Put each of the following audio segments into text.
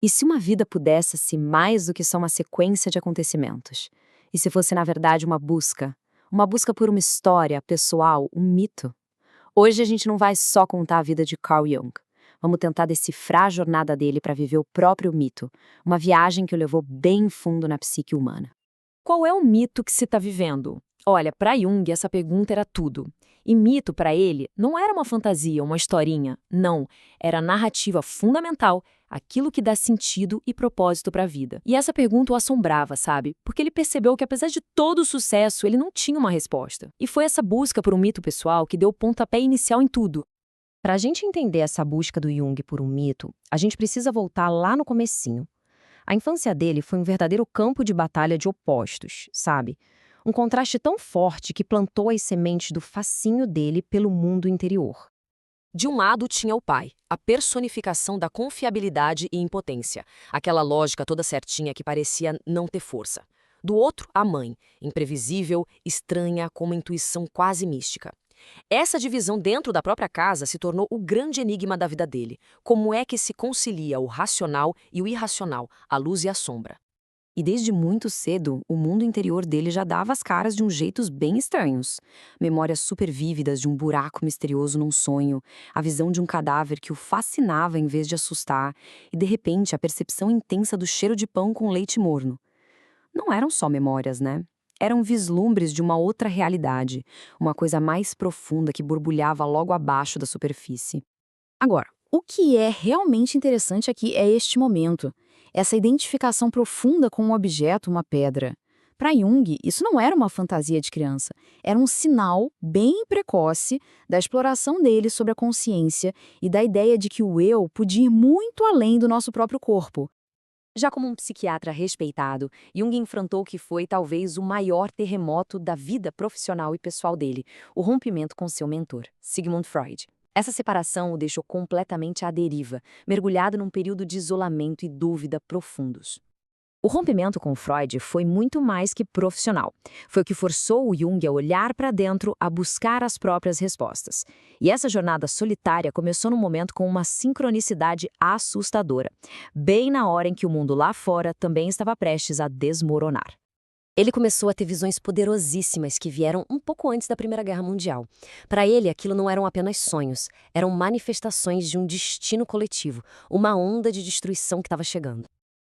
E se uma vida pudesse ser mais do que só uma sequência de acontecimentos? E se fosse, na verdade, uma busca? Uma busca por uma história pessoal, um mito? Hoje a gente não vai só contar a vida de Carl Jung. Vamos tentar decifrar a jornada dele para viver o próprio mito, uma viagem que o levou bem fundo na psique humana. Qual é o mito que se está vivendo? Olha, para Jung essa pergunta era tudo. E mito para ele não era uma fantasia, uma historinha. Não, era a narrativa fundamental, aquilo que dá sentido e propósito para a vida. E essa pergunta o assombrava, sabe? Porque ele percebeu que apesar de todo o sucesso, ele não tinha uma resposta. E foi essa busca por um mito pessoal que deu o pontapé inicial em tudo. Para a gente entender essa busca do Jung por um mito, a gente precisa voltar lá no comecinho. A infância dele foi um verdadeiro campo de batalha de opostos, sabe? Um contraste tão forte que plantou as sementes do fascínio dele pelo mundo interior. De um lado tinha o pai, a personificação da confiabilidade e impotência, aquela lógica toda certinha que parecia não ter força. Do outro, a mãe, imprevisível, estranha, com uma intuição quase mística. Essa divisão dentro da própria casa se tornou o grande enigma da vida dele. Como é que se concilia o racional e o irracional, a luz e a sombra? E desde muito cedo, o mundo interior dele já dava as caras de jeitos bem estranhos. Memórias super vívidas de um buraco misterioso num sonho, a visão de um cadáver que o fascinava em vez de assustar, e de repente a percepção intensa do cheiro de pão com leite morno. Não eram só memórias, né? Eram vislumbres de uma outra realidade, uma coisa mais profunda que borbulhava logo abaixo da superfície. Agora, o que é realmente interessante aqui é este momento, essa identificação profunda com um objeto, uma pedra. Para Jung, isso não era uma fantasia de criança, era um sinal bem precoce da exploração dele sobre a consciência e da ideia de que o eu podia ir muito além do nosso próprio corpo. Já como um psiquiatra respeitado, Jung enfrentou o que foi talvez o maior terremoto da vida profissional e pessoal dele, o rompimento com seu mentor, Sigmund Freud. Essa separação o deixou completamente à deriva, mergulhado num período de isolamento e dúvida profundos. O rompimento com Freud foi muito mais que profissional. Foi o que forçou o Jung a olhar para dentro, a buscar as próprias respostas. E essa jornada solitária começou num momento com uma sincronicidade assustadora, bem na hora em que o mundo lá fora também estava prestes a desmoronar. Ele começou a ter visões poderosíssimas que vieram um pouco antes da Primeira Guerra Mundial. Para ele, aquilo não eram apenas sonhos, eram manifestações de um destino coletivo, uma onda de destruição que estava chegando.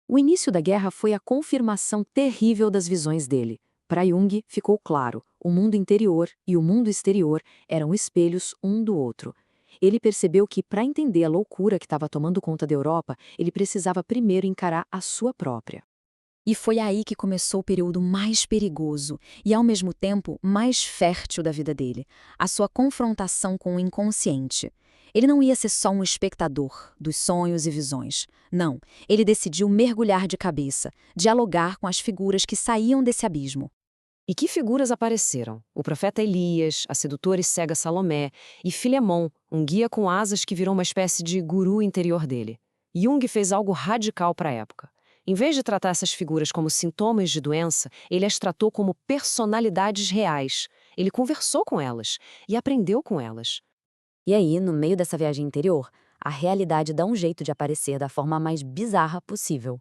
O início da guerra foi a confirmação terrível das visões dele. Para Jung, ficou claro, o mundo interior e o mundo exterior eram espelhos um do outro. Ele percebeu que, para entender a loucura que estava tomando conta da Europa, ele precisava primeiro encarar a sua própria. E foi aí que começou o período mais perigoso e, ao mesmo tempo, mais fértil da vida dele, a sua confrontação com o inconsciente. Ele não ia ser só um espectador dos sonhos e visões. Não, ele decidiu mergulhar de cabeça, dialogar com as figuras que saíam desse abismo. E que figuras apareceram? O profeta Elias, a sedutora e cega Salomé, e Filemon, um guia com asas que virou uma espécie de guru interior dele. Jung fez algo radical para a época. Em vez de tratar essas figuras como sintomas de doença, ele as tratou como personalidades reais. Ele conversou com elas e aprendeu com elas. E aí, no meio dessa viagem interior, a realidade dá um jeito de aparecer da forma mais bizarra possível.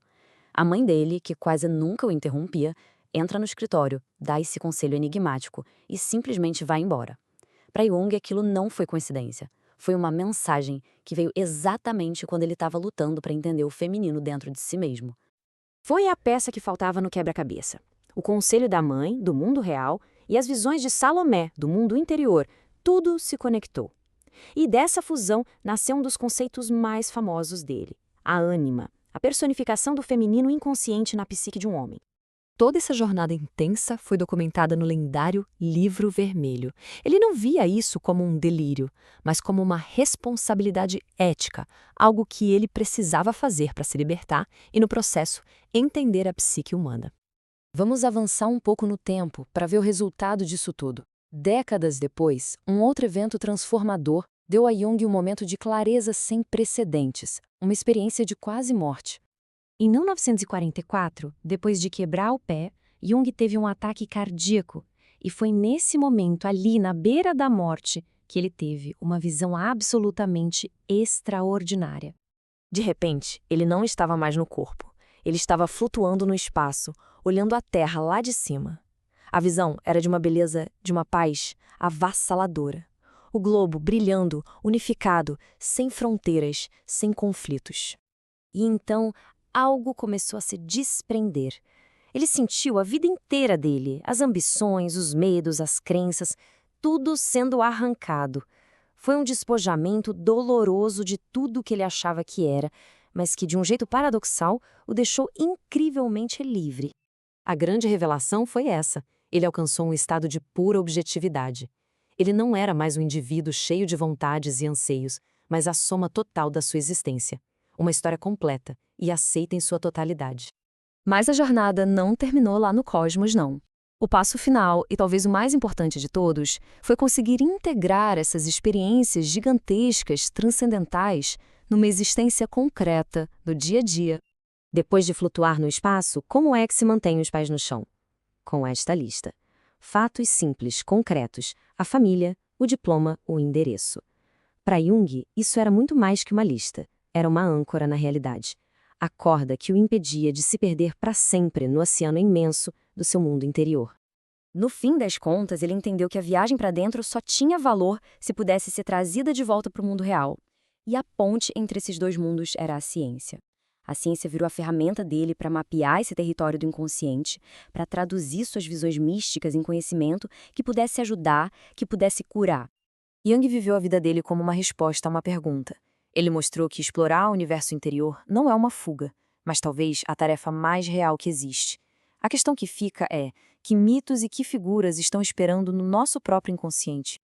A mãe dele, que quase nunca o interrompia, entra no escritório, dá esse conselho enigmático e simplesmente vai embora. Para Jung, aquilo não foi coincidência. Foi uma mensagem que veio exatamente quando ele estava lutando para entender o feminino dentro de si mesmo. Foi a peça que faltava no quebra-cabeça. O conselho da mãe, do mundo real, e as visões de Salomé, do mundo interior, tudo se conectou. E dessa fusão nasceu um dos conceitos mais famosos dele, a ânima, a personificação do feminino inconsciente na psique de um homem. Toda essa jornada intensa foi documentada no lendário Livro Vermelho. Ele não via isso como um delírio, mas como uma responsabilidade ética, algo que ele precisava fazer para se libertar e, no processo, entender a psique humana. Vamos avançar um pouco no tempo para ver o resultado disso tudo. Décadas depois, um outro evento transformador deu a Jung um momento de clareza sem precedentes, uma experiência de quase morte. Em 1944, depois de quebrar o pé, Jung teve um ataque cardíaco e foi nesse momento, ali na beira da morte, que ele teve uma visão absolutamente extraordinária. De repente, ele não estava mais no corpo. Ele estava flutuando no espaço, olhando a Terra lá de cima. A visão era de uma beleza, de uma paz avassaladora. O globo brilhando, unificado, sem fronteiras, sem conflitos. E então, algo começou a se desprender. Ele sentiu a vida inteira dele, as ambições, os medos, as crenças, tudo sendo arrancado. Foi um despojamento doloroso de tudo que ele achava que era, mas que, de um jeito paradoxal, o deixou incrivelmente livre. A grande revelação foi essa. Ele alcançou um estado de pura objetividade. Ele não era mais um indivíduo cheio de vontades e anseios, mas a soma total da sua existência. Uma história completa e aceita em sua totalidade. Mas a jornada não terminou lá no cosmos, não. O passo final, e talvez o mais importante de todos, foi conseguir integrar essas experiências gigantescas, transcendentais, numa existência concreta, do dia a dia. Depois de flutuar no espaço, como é que se mantém os pés no chão? Com esta lista. Fatos simples, concretos, a família, o diploma, o endereço. Para Jung, isso era muito mais que uma lista. Era uma âncora na realidade. A corda que o impedia de se perder para sempre no oceano imenso do seu mundo interior. No fim das contas, ele entendeu que a viagem para dentro só tinha valor se pudesse ser trazida de volta para o mundo real. E a ponte entre esses dois mundos era a ciência. A ciência virou a ferramenta dele para mapear esse território do inconsciente, para traduzir suas visões místicas em conhecimento que pudesse ajudar, que pudesse curar. Jung viveu a vida dele como uma resposta a uma pergunta. Ele mostrou que explorar o universo interior não é uma fuga, mas talvez a tarefa mais real que existe. A questão que fica é: que mitos e que figuras estão esperando no nosso próprio inconsciente?